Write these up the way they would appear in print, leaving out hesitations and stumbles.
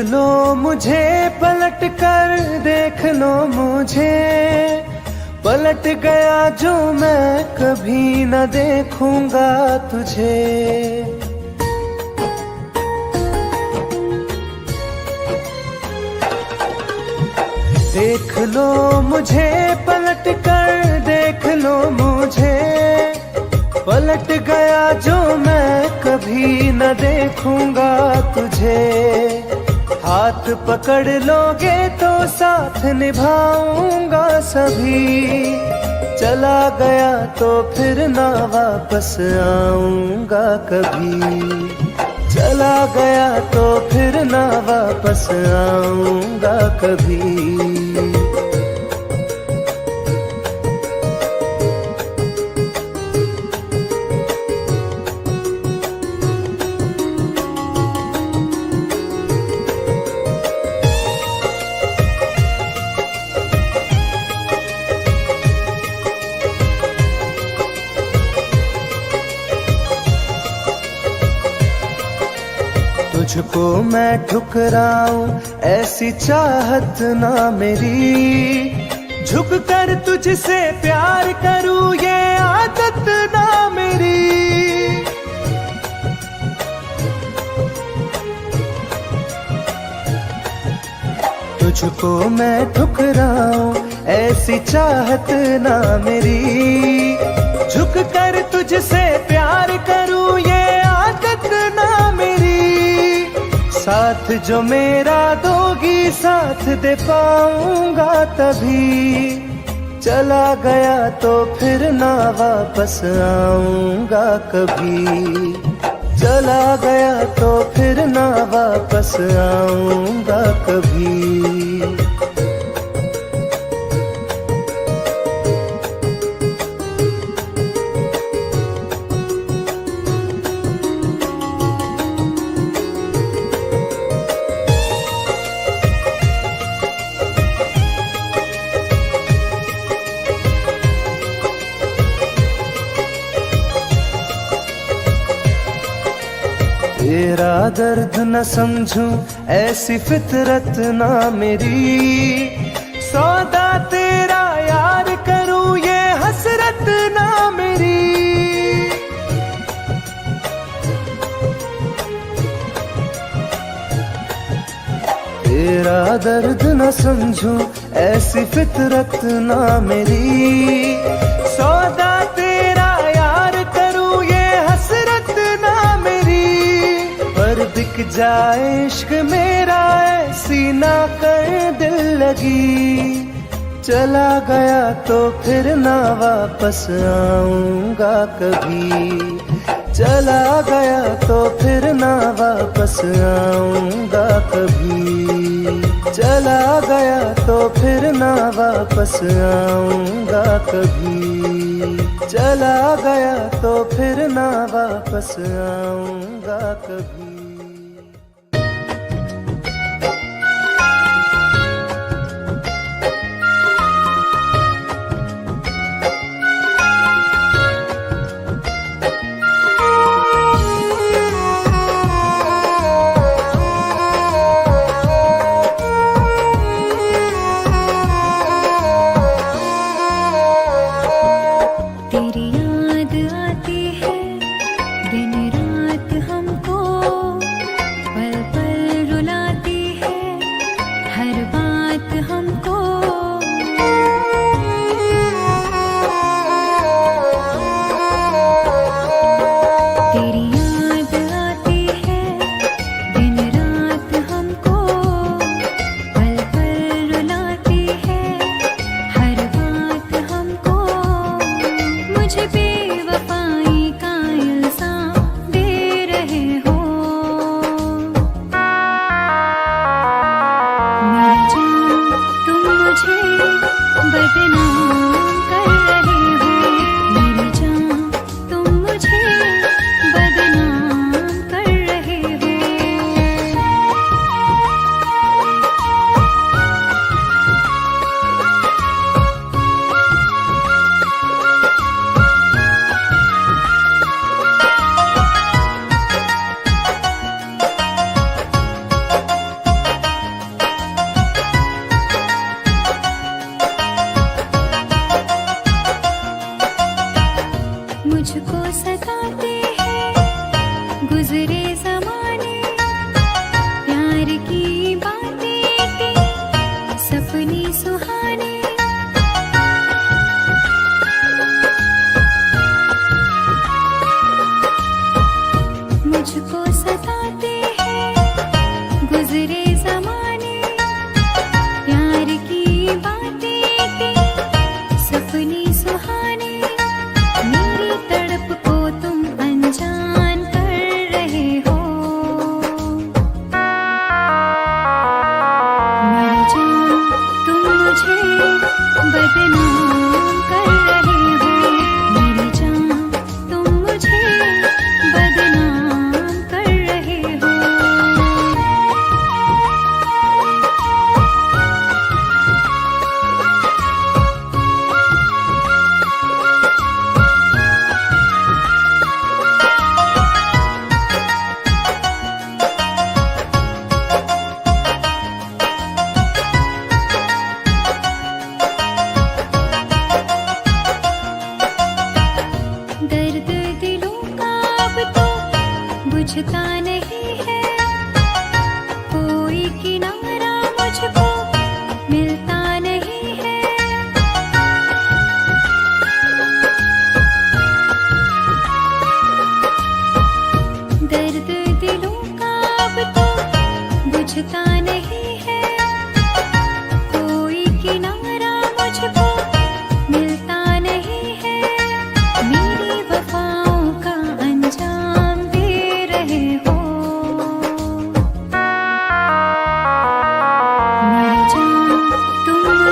लो मुझे पलट कर, देख लो मुझे, पलट गया जो मैं कभी न देखूंगा तुझे। देख लो मुझे पलट कर, देख लो मुझे, पलट गया जो मैं कभी न देखूंगा तुझे। हाथ पकड़ लोगे तो साथ निभाऊंगा सभी, चला गया तो फिर ना वापस आऊंगा कभी। चला गया तो फिर ना वापस आऊंगा कभी। तुझको मैं ठुकराऊं ऐसी चाहत ना मेरी, झुक कर तुझसे प्यार करूं ये आदत ना मेरी। तुझको मैं ठुकराऊं ऐसी चाहत ना मेरी, झुक कर तुझसे प्यार करूं ये आदत ना मेरी। साथ जो मेरा दोगी साथ दे पाऊंगा तभी, चला गया तो फिर ना वापस आऊंगा कभी। चला गया तो फिर ना वापस आऊंगा कभी। तेरा दर्द न समझूं ऐसी फितरत ना मेरी, सौदा तेरा यार करूं ये हसरत ना मेरी। तेरा दर्द न समझूं ऐसी फितरत ना मेरी, सौदा तेरा यार करूं ये हसरत ना मेरी। पर बिक जाए इश्क मेरा ऐसी ना कर दिल लगी, चला गया तो फिर ना वापस आऊंगा कभी। चला गया तो फिर ना वापस आऊंगा कभी। चला गया तो फिर ना वापस आऊंगा कभी। चला गया तो फिर ना वापस आऊंगा कभी। तेरी याद आती है दिन रात हमको, पल पल रुलाती है हर बात हमको। तेरी याद आती है दिन रात हमको, पल पल रुलाती है हर बात हमको। मुझे बेवफाई का इल्जाम दे रहे हो, मेरी जान तुम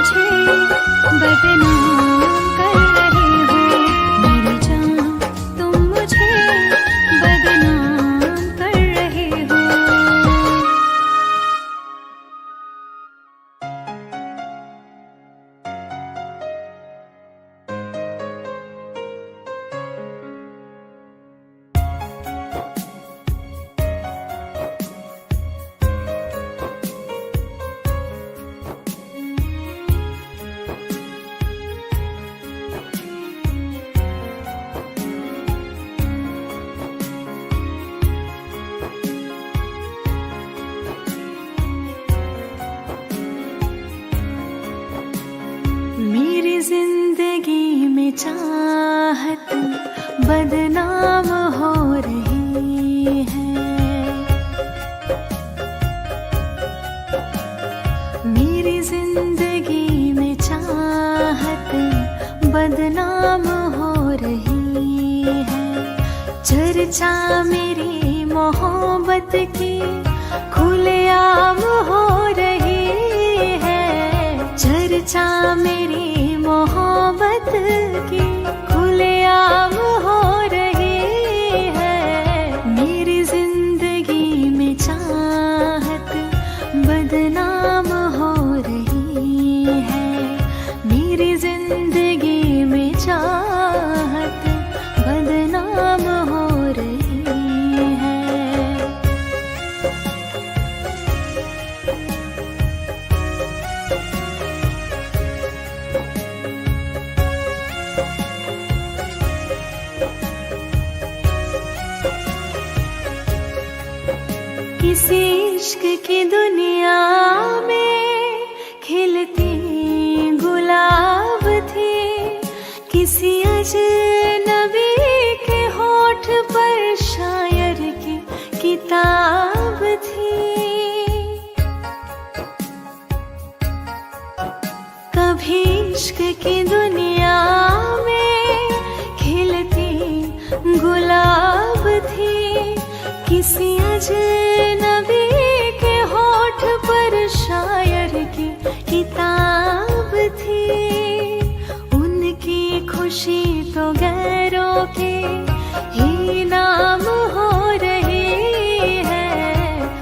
मुझे बदनाम कर रहे हो। मेरी जान तुम मुझे बदनाम कर रहे हो। मेरी जिंदगी में चाहत बदनाम हो रही है। मेरी जिंदगी में चाहत बदनाम हो रही है। चर्चा मेरी मोहब्बत की खुलेआम हो रही है। चर्चा मेरी मोहब्बत की खुलेआम हो रही है। मेरी जिंदगी में चाहत बदनाम हो रही है। मेरी जिंदगी में चाहत बदनाम हो रही है। किसी इश्क की दुनिया में खिलती गुलाब थी। किसी अजनबी के होठ पर शायर की किताब थी। कभी इश्क की दुनिया में खिलती गुलाब थी। किसी अजनबी के होठ पर शायर की किताब थी। उनकी खुशी तो गैरों के ही नाम हो रही है।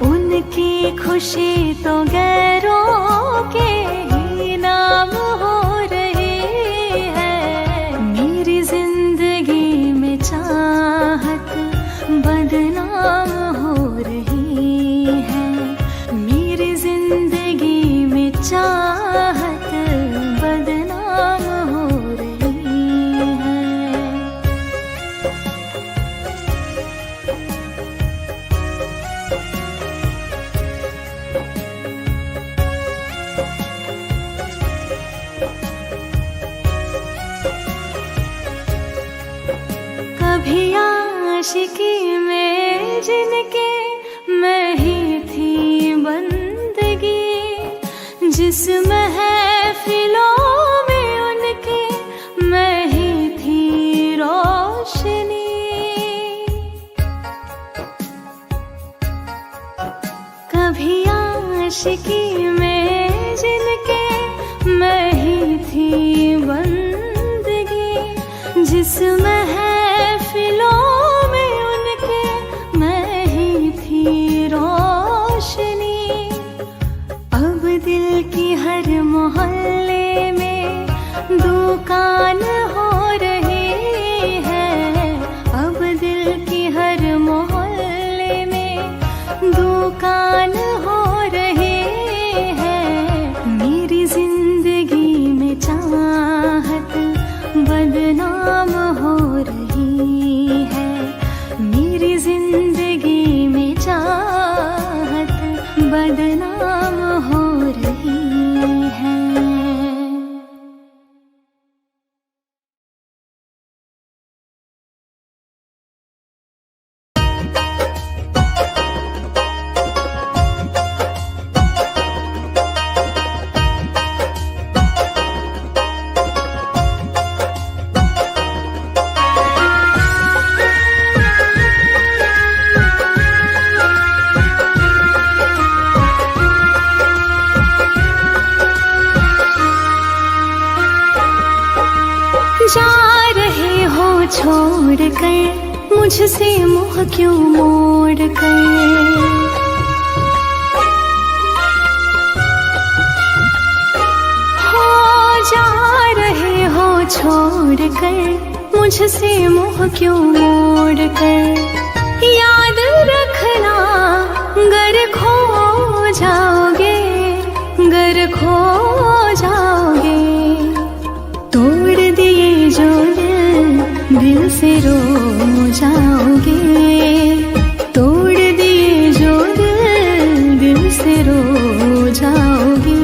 उनकी खुशी तो गैरों के ही नाम हो रही है। मेरी जिंदगी में चाहत बदनाम हो रही है। मेरी जिंदगी में चाहत बदनाम हो रही है। कभी आशिकी में जिनके मैं ही थी बंदगी। जिस महफिलों में उनके मैं ही थी रोशनी। कभी आशिकी में जिनके मैं ही थी बंदगी। जिस महफिलों में उनके मैं ही थी रोशनी। अब दिल की हर मोहल्ले में दुकान हो रही है। अब दिल की हर मोहल्ले में दुकान हो रही है। मेरी जिंदगी में चाहत बदनाम हो रही है। मेरी जिंदगी में चाहत बदनाम हो रही है। जा रहे हो छोड़ कर मुझसे मुँह क्यों मोड़ कर। हो जा रहे हो छोड़ कर मुझसे मुँह क्यों मोड़ कर। याद रखना गर खो जाओगे, गर खो जाओगे। तोड़ दिए जो दिल से रो जाओगे। तोड़ दिए जो दिल से रो जाओगे।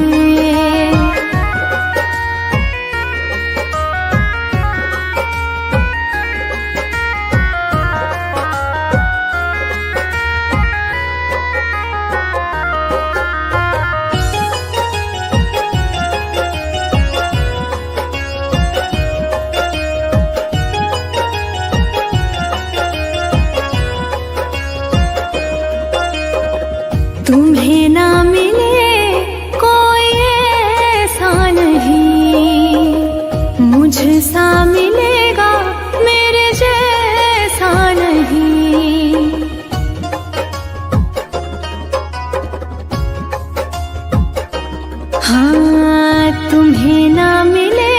तुम्हें ना मिले कोई ऐसा नहीं, मुझसा मिलेगा मेरे जैसा नहीं। हाँ तुम्हें ना मिले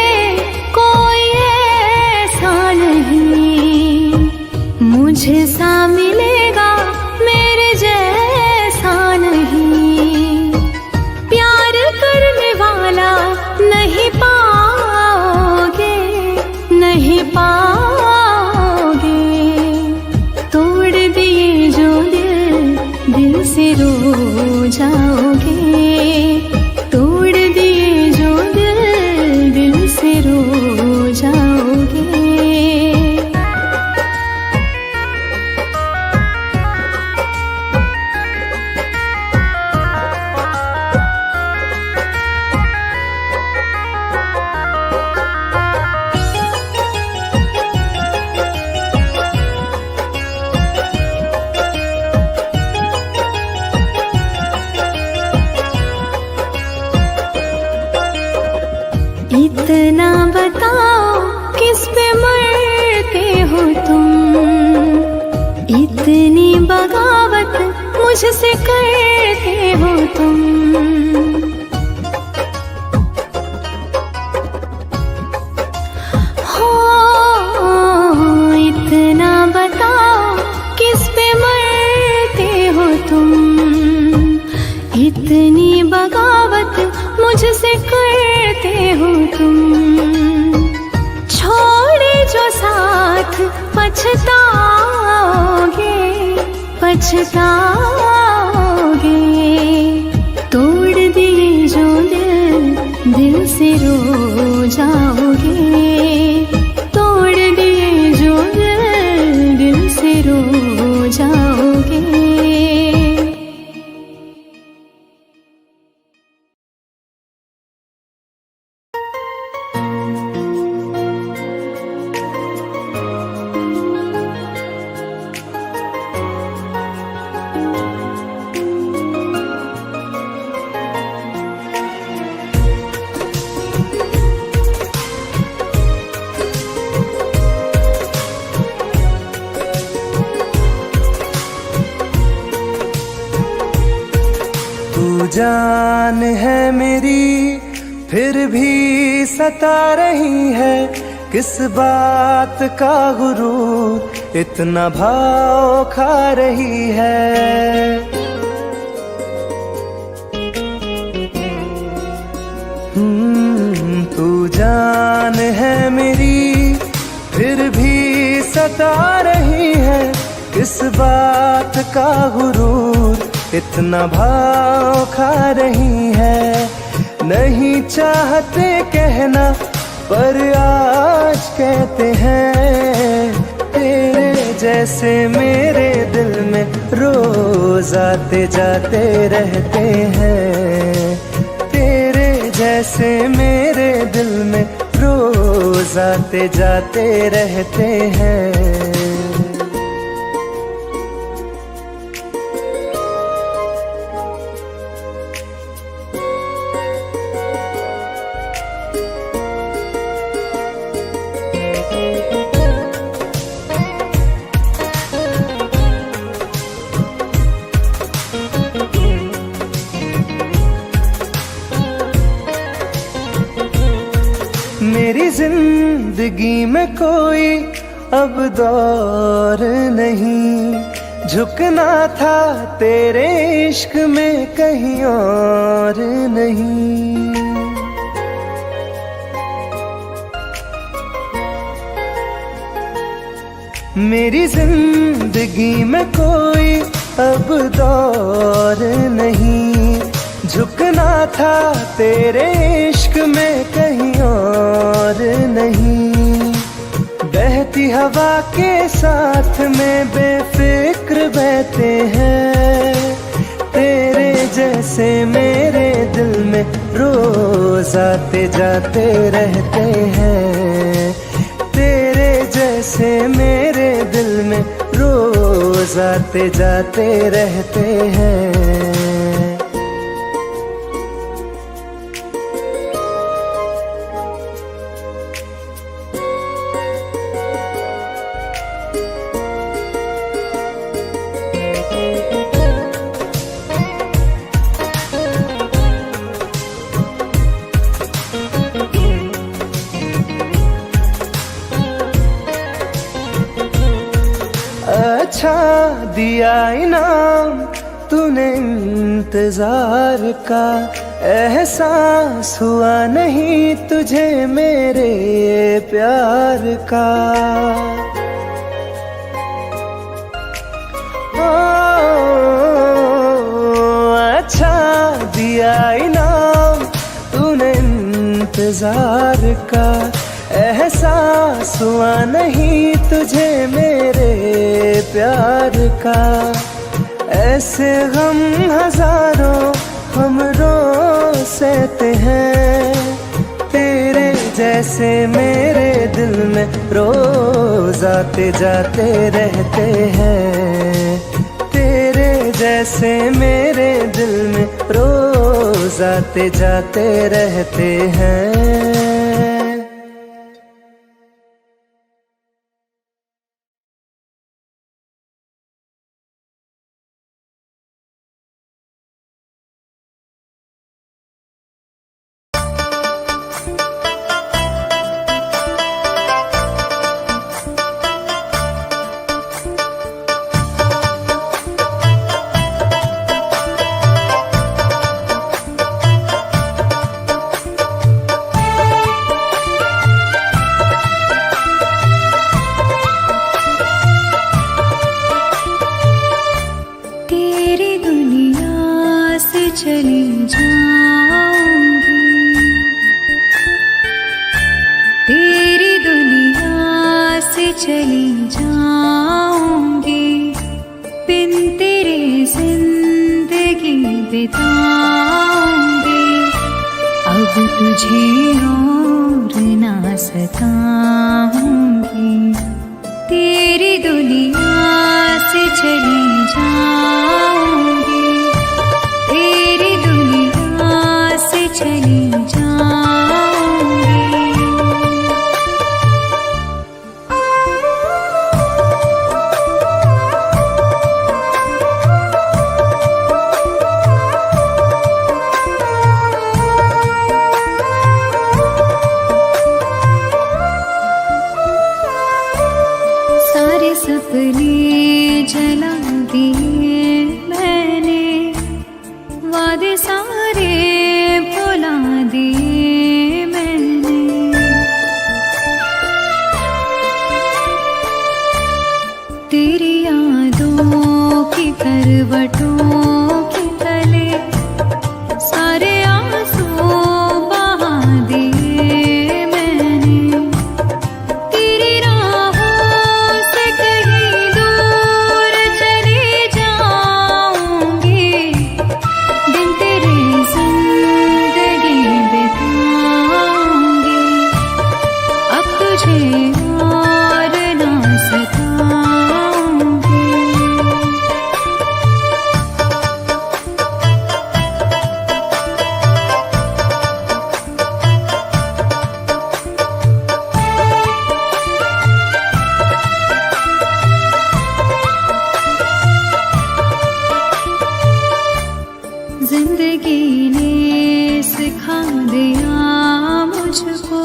कोई ऐसा नहीं, मुझसा मिलेगा मेरे जैसा नहीं। प्यार करने वाला नहीं पाओगे, नहीं पाओगे। तोड़ दिए जो दिल से रो जाओगे। तोड़ दिए जो दिल से रो जाओगे। इतना बताओ किस पे मरते हो तुम, इतनी बगावत मुझसे करते हो तुम। हो इतना बताओ किस पे मरते हो तुम, इतनी बगावत मुझसे करते हो तुम। छोड़े जो साथ पछताओगे, पछताओगे। तोड़ दिए जो दिल से रो जाओगे। तोड़ दिए जो दिल से रो जाओगे। जान है मेरी फिर भी सता रही है, किस बात का गुरूर इतना भाव खा रही है। तू जान है मेरी फिर भी सता रही है, किस बात का गुरूर इतना भाव खा रही है। नहीं चाहते कहना पर आज कहते हैं, तेरे जैसे मेरे दिल में रोज आते जाते रहते हैं। तेरे जैसे मेरे दिल में रोज आते जाते रहते हैं। मेरी जिंदगी में कोई अब दौर नहीं, झुकना था तेरे इश्क में कहीं और नहीं। मेरी जिंदगी में कोई अब दौर नहीं, झुकना था तेरे इश्क में कहीं और नहीं। बहती हवा के साथ में बेफिक्र बहते हैं, तेरे जैसे मेरे दिल में रोज आते जाते रहते हैं। तेरे जैसे मेरे दिल में रोज आते जाते रहते हैं। अच्छा दिया इनाम तूने इंतजार का, एहसास हुआ नहीं तुझे मेरे प्यार का। ओ, अच्छा दिया इनाम तूने इंतजार का, एहसास हुआ नहीं तुझे मेरे प्यार का। ऐसे गम हजारों हम रोज सहते हैं, तेरे जैसे मेरे दिल में रोज आते जाते रहते हैं। तेरे जैसे मेरे दिल में रोज आते जाते रहते हैं। चली जाऊंगी, तेरी दुनिया से चली जाऊंगी, बिन तेरे जिंदगी बिताऊंगी। अब तुझे और ना सताऊंगी, तेरी दुनिया से चली जाऊंगी, तेरी दुनिया से चली जाऊंगी। सारे सपने जला दिए मैंने, वादे सारे भुला दिए मैंने। तेरी यादों की करवटों के तले सारे आंसू बहा दिए मैंने। तेरी राहों से कहीं दूर चली जाऊंगी, दिन तेरे जिंदगी बिताऊंगी। अब तुझे और ना सताऊंगी। जिंदगी ने सिखा दिया मुझको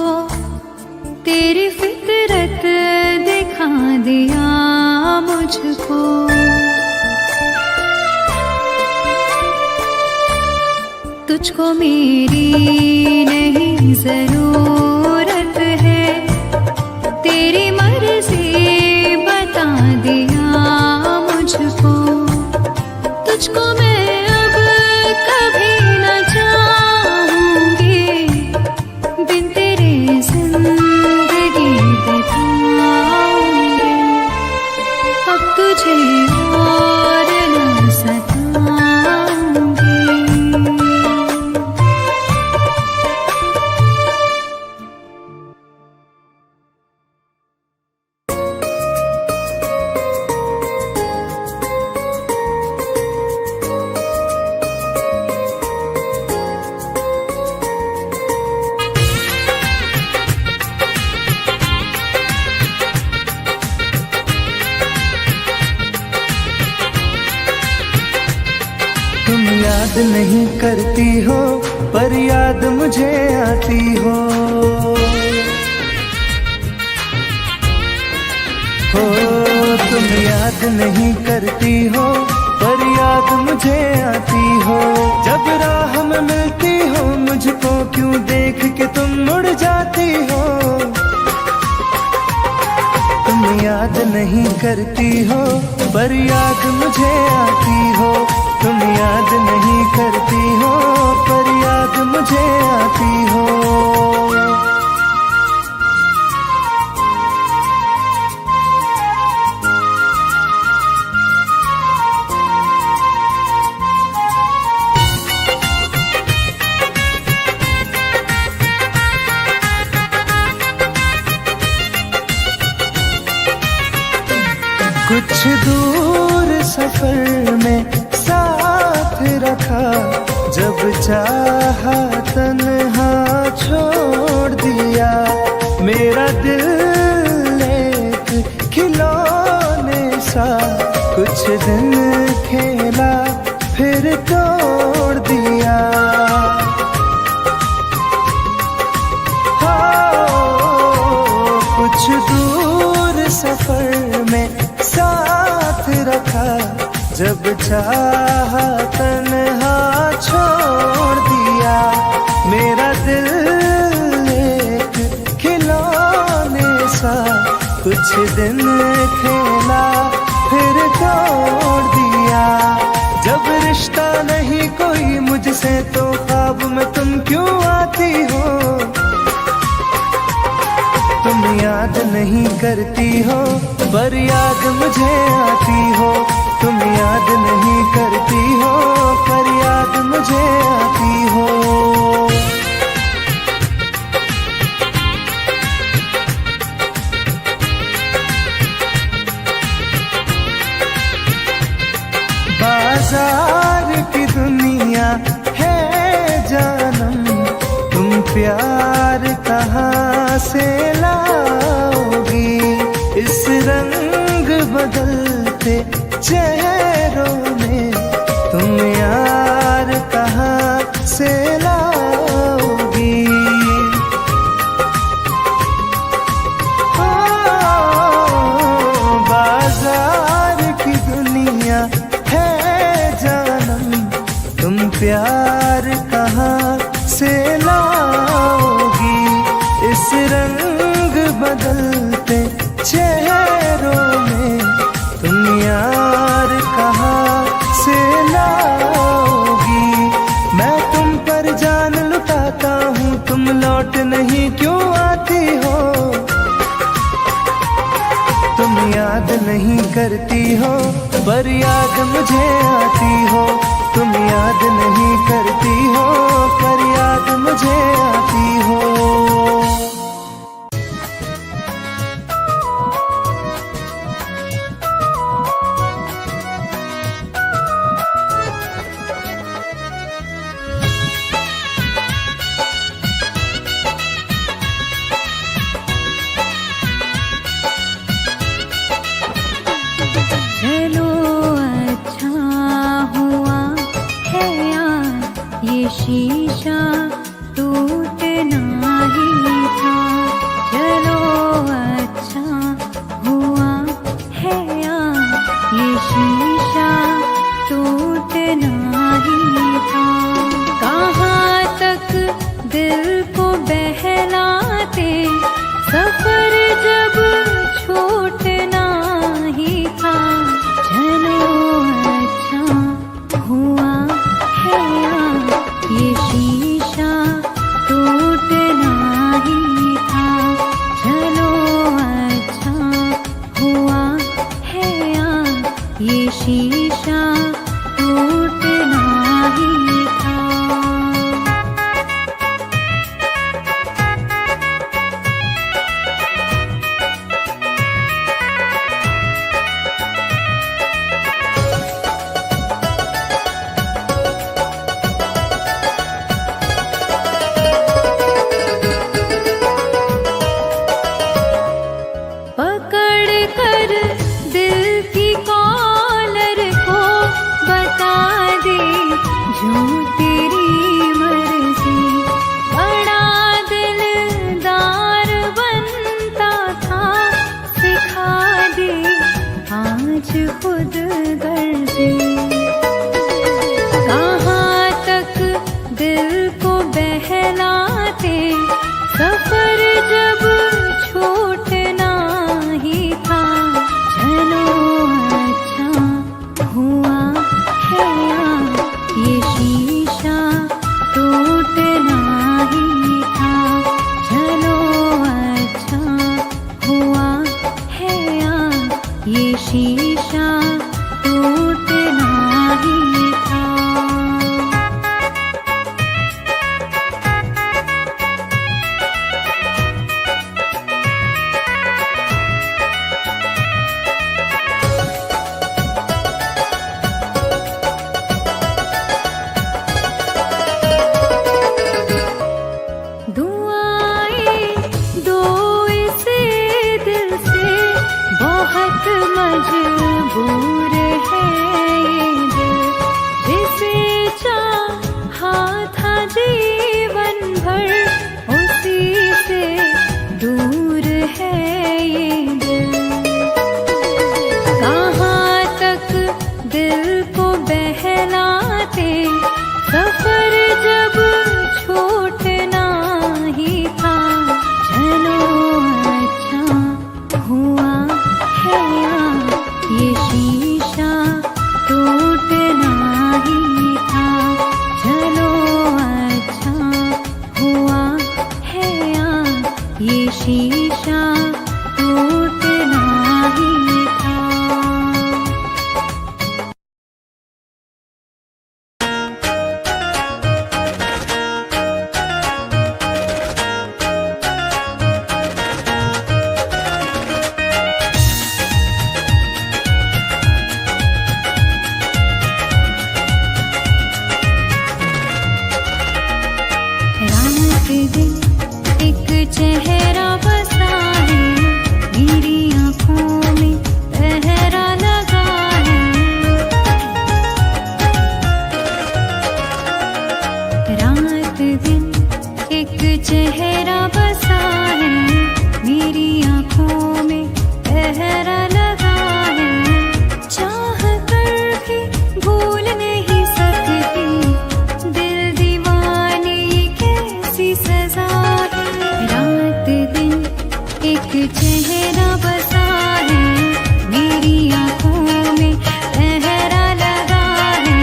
मुझको। तुझको मेरी नहीं जरूरत है, तेरी मर्जी बता दिया मुझको। तुझको मैं अब कभी न चाहूंगी, बिन तेरे जिंदगी बिताऊंगी। अब तुझे और न सताऊंगी। तुम याद नहीं करती हो पर याद मुझे आती हो। तुम याद नहीं करती हो पर याद मुझे आती हो। जब राह में मिलती हो मुझको क्यों देख के तुम मुड़ जाती हो। तुम याद नहीं करती हो पर याद मुझे आती हो। तुम याद नहीं करती हो पर याद मुझे आती हो। कुछ दूर सफर में साथ रखा, जब चाहा तन्हा छोड़ दिया। मेरा दिल एक खिलौने सा कुछ दिन खेला फिर तोड़ दिया। कुछ दूर सफर में साथ रखा, जब चाहा तन्हा छोड़ दिया। मेरा दिल एक खिलौने सा कुछ दिन खेला फिर तोड़ दिया। जब रिश्ता नहीं कोई मुझसे तो ख्वाब में तुम क्यों आती हो। तुम याद नहीं करती हो पर याद मुझे आती हो। तुम याद नहीं करती हो पर याद मुझे आती हो। बाजार की दुनिया है जानम, तुम प्यार कहाँ से लाओगी। इस रंग बदलते चेहरों में तुम यार कहाँ से लाओगी। बाजार की दुनिया है जानम, तुम प्यार कहाँ से लाओगी। इस रंग बदलते चेहरों में तुम यार कहाँ से लाओगी। मैं तुम पर जान लुटाता हूँ, तुम लौट नहीं क्यों आती हो। तुम याद नहीं करती हो पर याद मुझे आती हो। तुम याद नहीं करती हो पर याद मुझे आती हो। चलो अच्छा हुआ है याद बहलाते सफर जब छूटना ही था। चलो अच्छा हुआ है ये शीशा टूटना ही था। चलो अच्छा हुआ है ये शीशा टूटना ही था। पकड़ कर दिल की कॉलर को बता दे जो तेरी मर्जी। बड़ा दिलदार बनता था सिखा दे आज खुद गर्जी। कहाँ तक दिल को बहलाते सफर जब छूटना ही था। चलो अच्छा हुआ है ये शीशा टूटना ही था। चलो अच्छा हुआ है ये शीशा टूटना ही था। दुआएं दो इस दिल से बहुत मजबूर है ये दिल। जिसे चाहा था जीवन भर उसी से दूर है ये दिल। कहाँ तक दिल को बहलाते सफर जब छूटना ही था। चलो अच्छा हुआ है ये शीशा टूटना ही था। चलो अच्छा हुआ है ये शीशा टूटना ही था। रात दिन एक चेहरा बसा है मेरी आँखों में पहरा लगा है। रात दिन एक चेहरा बसा है मेरी आँखों में पहरा लगा है। चाह कर भी भूल नहीं सकती दिल दीवाने ये कैसी सजा है। रात दिन एक चेहरा बसा है मेरी आँखों में पहरा लगा है।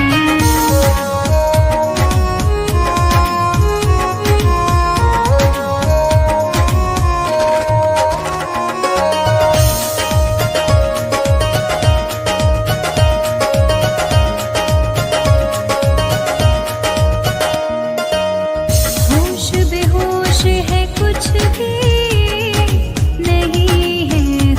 होश बेहोश है कुछ भी नहीं है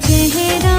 चेहरा